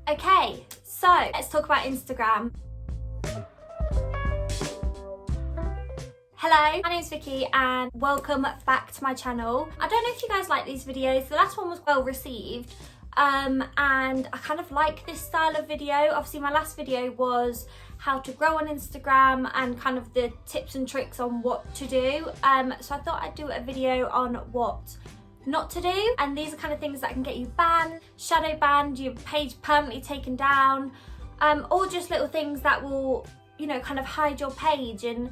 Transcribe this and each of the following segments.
Okay, so let's talk about Instagram. Hello, my name's Vicky and welcome back to my channel. I don't know if you guys like these videos. The last one was well received and I kind of like this style of video. Obviously my last video was how to grow on Instagram and kind of the tips and tricks on what to do. So I thought I'd do a video on what not to do, and these are kind of things that can get you banned, shadow banned, your page permanently taken down, or just little things that will, you know, kind of hide your page and,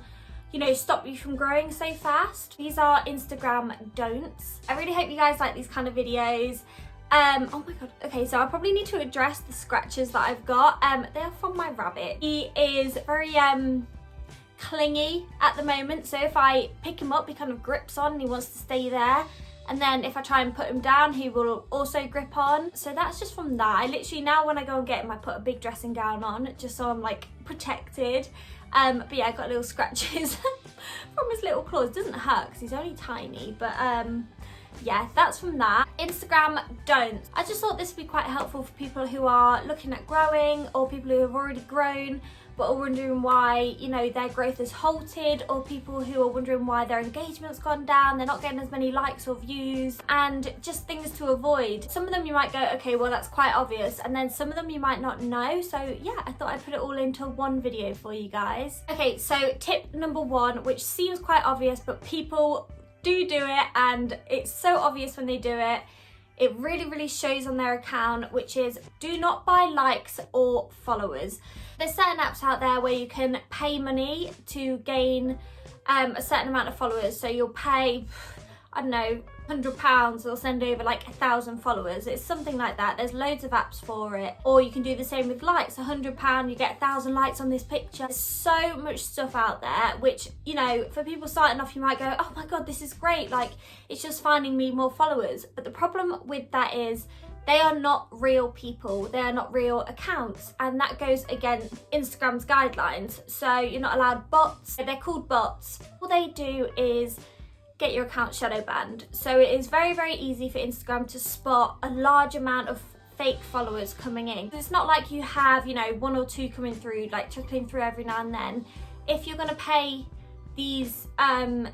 you know, stop you from growing so fast. These are Instagram don'ts. I really hope you guys like these kind of videos. Oh my god, okay, so I probably need to address the scratches that I've got. They are from my rabbit. He is very clingy at the moment, so if I pick him up he kind of grips on and he wants to stay there, and then if I try and put him down he will also grip on. So that's just from that. I literally, now when I go and get him I put a big dressing gown on just so I'm like protected. But yeah, I got little scratches from his little claws. It doesn't hurt because he's only tiny, but yeah, that's from that. Instagram don'ts. I just thought this would be quite helpful for people who are looking at growing, or people who have already grown but are wondering why, you know, their growth is halted, or people who are wondering why their engagement's gone down, they're not getting as many likes or views, and just things to avoid. Some of them you might go, okay, well that's quite obvious, and then some of them you might not know. So yeah, I thought I'd put it all into one video for you guys. Okay, so tip number one, which seems quite obvious, but people do it, and it's so obvious when they do it. It really shows on their account, which is do not buy likes or followers. There's certain apps out there where you can pay money to gain a certain amount of followers. So you'll pay, I don't know, £100, they'll send over like 1,000 followers. It's something like that. There's loads of apps for it. Or you can do the same with likes. £100, you get 1,000 likes on this picture. There's so much stuff out there, which, you know, for people starting off, you might go, oh my God, this is great. Like, it's just finding me more followers. But the problem with that is they are not real people. They are not real accounts. And that goes against Instagram's guidelines. So you're not allowed bots. They're called bots. All they do is get your account shadow banned. So it is very easy for Instagram to spot a large amount of fake followers coming in. It's not like you have, you know, one or two coming through, like trickling through every now and then. If you're gonna pay these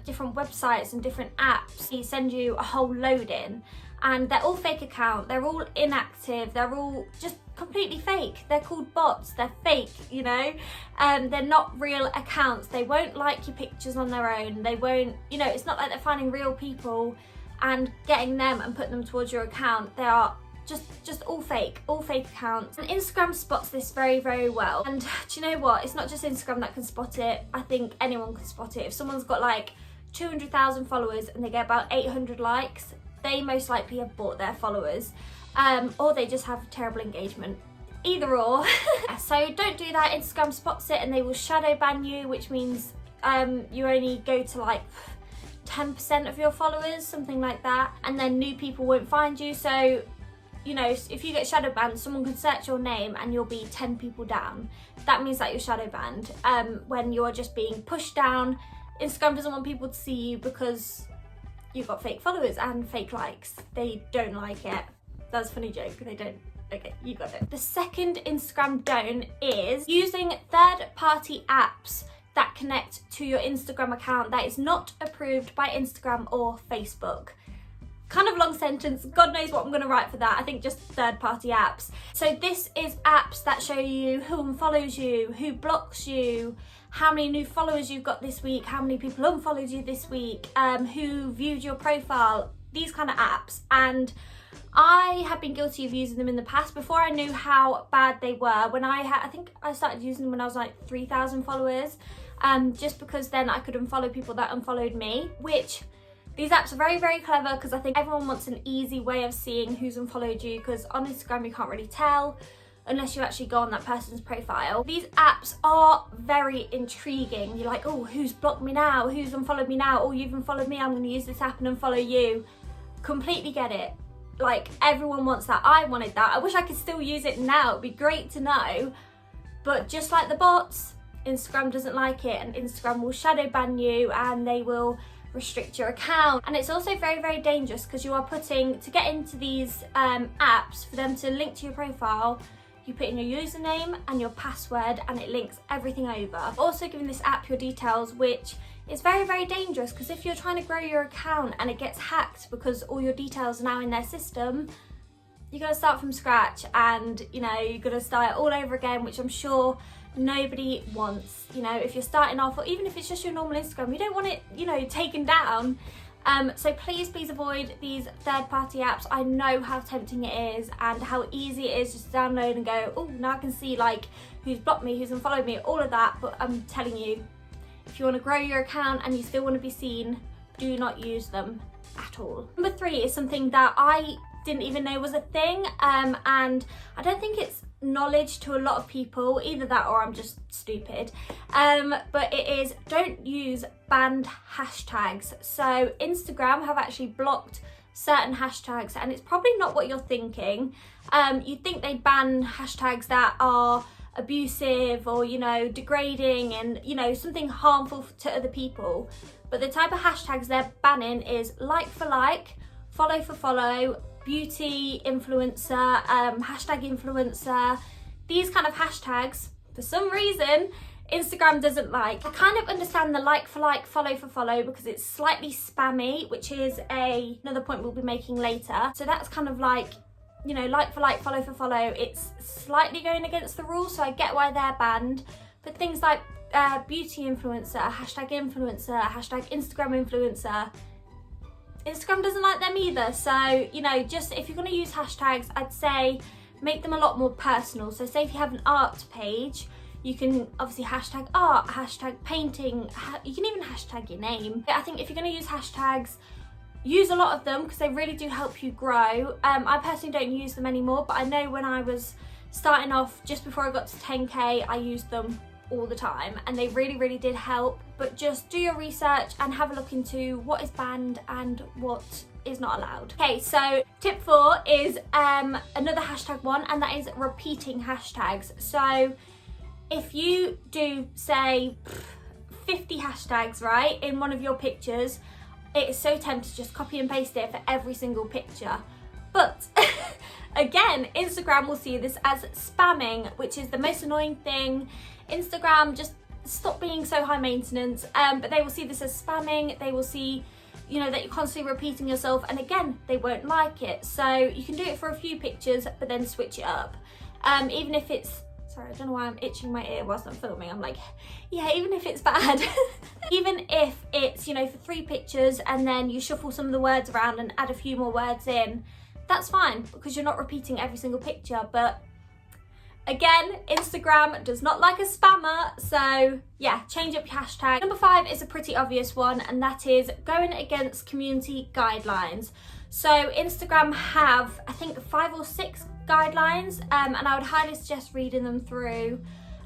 different websites and different apps, they send you a whole load in, and they're all fake account, they're all inactive, they're all just completely fake. They're called bots, they're fake, you know, they're not real accounts. They won't like your pictures on their own. They won't, you know, it's not like they're finding real people and getting them and putting them towards your account. They are just all fake accounts. And Instagram spots this very well. And do you know what? It's not just Instagram that can spot it. I think anyone can spot it. If someone's got like 200,000 followers and they get about 800 likes, they most likely have bought their followers, or they just have terrible engagement. Either or. So don't do that. Instagram spots it and they will shadow ban you, which means you only go to like 10% of your followers, something like that, and then new people won't find you. So, you know, if you get shadow banned, someone can search your name and you'll be 10 people down. That means that you're shadow banned when you're just being pushed down. Instagram doesn't want people to see you because you've got fake followers and fake likes. They don't like it. That's a funny joke. They don't. Okay, you got it. The second Instagram don't is using third-party apps that connect to your Instagram account that is not approved by Instagram or Facebook. Kind of long sentence. God knows what I'm going to write for that. I think just third-party apps. So this is apps that show you who unfollows you, who blocks you, how many new followers you've got this week, how many people unfollowed you this week, who viewed your profile, these kind of apps. And I have been guilty of using them in the past before I knew how bad they were. When I think I started using them when I was like 3,000 followers, just because then I could unfollow people that unfollowed me, which these apps are very clever because I think everyone wants an easy way of seeing who's unfollowed you, because on Instagram you can't really tell unless you actually go on that person's profile. These apps are very intriguing. You're like, oh, who's blocked me now? Who's unfollowed me now? Oh, you've unfollowed me, I'm going to use this app and unfollow you. Completely get it. Like, everyone wants that. I wanted that. I wish I could still use it now. It'd be great to know. But just like the bots, Instagram doesn't like it, and Instagram will shadow ban you and they will restrict your account. And it's also very dangerous because you are putting, to get into these apps, for them to link to your profile, you put in your username and your password and it links everything over. I've also given this app your details, which is very, very dangerous, because if you're trying to grow your account and it gets hacked because all your details are now in their system, you're going to start from scratch, and you know, you're going to start all over again, which I'm sure nobody wants. You know, if you're starting off, or even if it's just your normal Instagram, you don't want it, you know, taken down. So please avoid these third-party apps. I know how tempting it is and how easy it is just to download and go, oh, now I can see like who's blocked me, who's unfollowed me, all of that. But I'm telling you, if you want to grow your account and you still want to be seen, do not use them at all. Number 3 is something that I didn't even know was a thing, and I don't think it's knowledge to a lot of people, either that or I'm just stupid, but it is, don't use banned hashtags. So Instagram have actually blocked certain hashtags, and it's probably not what you're thinking. You'd think they ban hashtags that are abusive or, you know, degrading and, you know, something harmful to other people, but the type of hashtags they're banning is like for like, follow for follow, beauty influencer, hashtag influencer. These kind of hashtags, for some reason, Instagram doesn't like. I kind of understand the like for like, follow for follow, because it's slightly spammy, which is another point we'll be making later. So that's kind of like, you know, like for like, follow for follow. It's slightly going against the rules, so I get why they're banned. But things like beauty influencer, hashtag Instagram influencer, Instagram doesn't like them either. So, you know, just if you're going to use hashtags, I'd say make them a lot more personal. So say if you have an art page, you can obviously hashtag art, hashtag painting, you can even hashtag your name. I think if you're going to use hashtags, use a lot of them, because they really do help you grow. I personally don't use them anymore, but I know when I was starting off, just before I got to 10k, I used them all the time, and they really did help. But just do your research and have a look into what is banned and what is not allowed. Okay, so tip 4 is another hashtag one, and that is repeating hashtags. So if you do, say, 50 hashtags, right, in one of your pictures, it is so tempting to just copy and paste it for every single picture. But again, Instagram will see this as spamming, which is the most annoying thing. Instagram, just stop being so high maintenance, but they will see this as spamming. They will see, you know, that you're constantly repeating yourself, and again, they won't like it. So you can do it for a few pictures, but then switch it up. Even if it's, sorry, I don't know why I'm itching my ear whilst I'm filming. I'm like, yeah, even if it's bad, even if it's, you know, for 3 pictures and then you shuffle some of the words around and add a few more words in, that's fine, because you're not repeating every single picture. But again, Instagram does not like a spammer, so yeah, change up your hashtag. Number 5 is a pretty obvious one, and that is going against community guidelines. So Instagram have, I think, 5 or 6 guidelines, and I would highly suggest reading them through.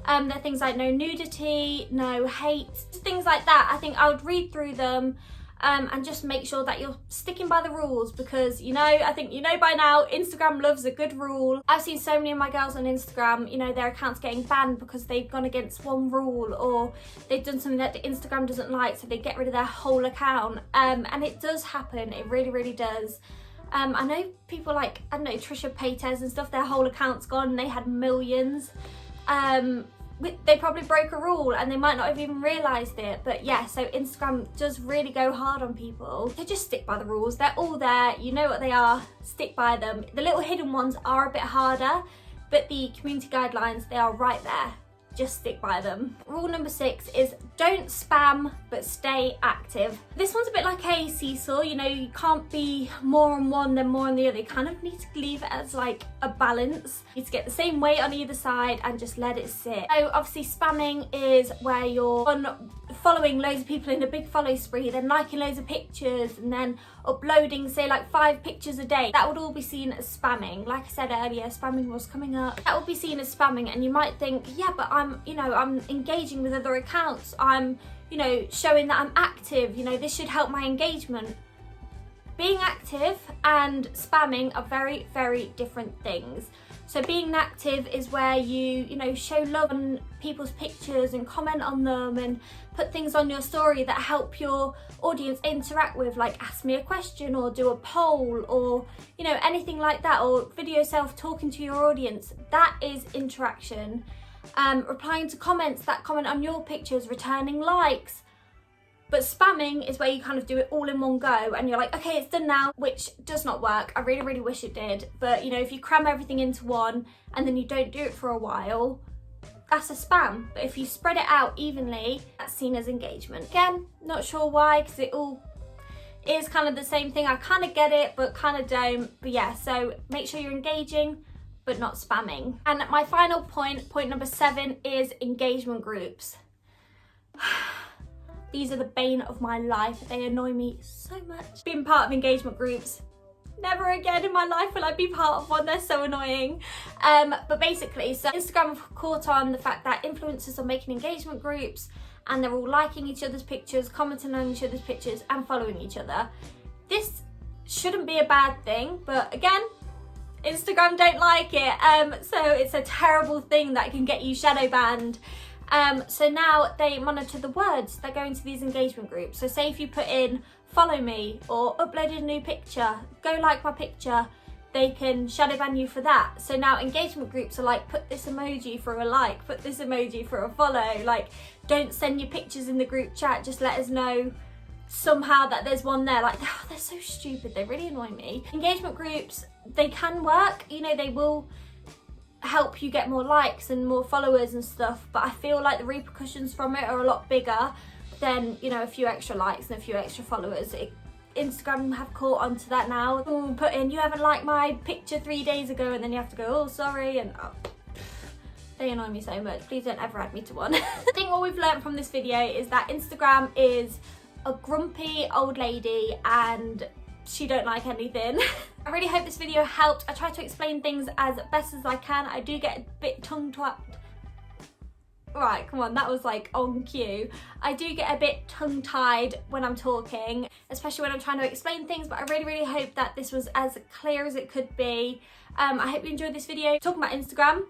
They're things like no nudity, no hate, things like that. I think I would read through them and just make sure that you're sticking by the rules, because, you know, I think you know by now, Instagram loves a good rule. I've seen so many of my girls on Instagram, you know, their accounts getting banned because they've gone against one rule, or they've done something that Instagram doesn't like, so they get rid of their whole account. And it does happen, it really does. I know people like, I don't know, Trisha Paytas and stuff, their whole account's gone and they had millions. They probably broke a rule and they might not have even realised it. But yeah, so Instagram does really go hard on people. So just stick by the rules. They're all there, you know what they are, stick by them. The little hidden ones are a bit harder, but the community guidelines, they are right there. Just stick by them. Rule number 6 is don't spam, but stay active. This one's a bit like a seesaw, you know, you can't be more on one than more on the other. You kind of need to leave it as like a balance. You need to get the same weight on either side and just let it sit. So obviously spamming is where you're following loads of people in a big follow spree, then liking loads of pictures, and then uploading, say, like 5 pictures a day. That would all be seen as spamming. Like I said earlier, spamming was coming up. That would be seen as spamming, and you might think, yeah, but I'm engaging with other accounts. I'm, you know, showing that I'm active. You know, this should help my engagement. Being active and spamming are very different things. So being active is where you know, show love on people's pictures and comment on them and put things on your story that help your audience interact with, like ask me a question or do a poll or, you know, anything like that, or video yourself talking to your audience. That is interaction. Replying to comments that comment on your pictures, returning likes. But spamming is where you kind of do it all in one go and you're like, okay, it's done now, which does not work. I really, really wish it did. But you know, if you cram everything into one and then you don't do it for a while, that's a spam. But if you spread it out evenly, that's seen as engagement. Again, not sure why, because it all is kind of the same thing. I kind of get it, but kind of don't. But yeah, so make sure you're engaging, but not spamming. And my final point number 7, is engagement groups. These are the bane of my life. They annoy me so much. Being part of engagement groups, never again in my life will I be part of one. They're so annoying. But basically, so Instagram have caught on the fact that influencers are making engagement groups and they're all liking each other's pictures, commenting on each other's pictures and following each other. This shouldn't be a bad thing, but again, Instagram don't like it. So it's a terrible thing that can get you shadow banned. So now they monitor the words that go into these engagement groups. So say if you put in follow me or uploaded a new picture, go like my picture, they can shadow ban you for that. So now engagement groups are like, put this emoji for a like, put this emoji for a follow, like don't send your pictures in the group chat, just let us know somehow that there's one there. Like, oh, they're so stupid, they really annoy me. Engagement groups, they can work, you know, they will help you get more likes and more followers and stuff, but I feel like the repercussions from it are a lot bigger than, you know, a few extra likes and a few extra followers. Instagram have caught onto that now. Someone will put in, you haven't liked my picture 3 days ago, and then you have to go, oh sorry, and they annoy me so much. Please don't ever add me to one. I think what we've learned from this video is that Instagram is a grumpy old lady and she don't like anything. I really hope this video helped. I try to explain things as best as I can. I do get a bit tongue-tied. Right, come on, that was like on cue. I do get a bit tongue-tied when I'm talking, especially when I'm trying to explain things, but I really, really hope that this was as clear as it could be. I hope you enjoyed this video. Talking about Instagram,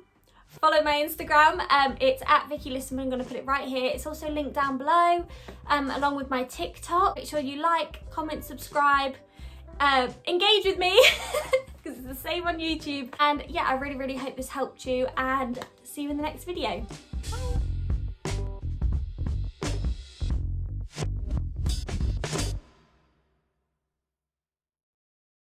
follow my Instagram. It's at Vickylissaman. I'm going to put it right here. It's also linked down below, along with my TikTok. Make sure you like, comment, subscribe. Engage with me because it's the same on YouTube, and yeah, I really, really hope this helped you, and see you in the next video. Bye.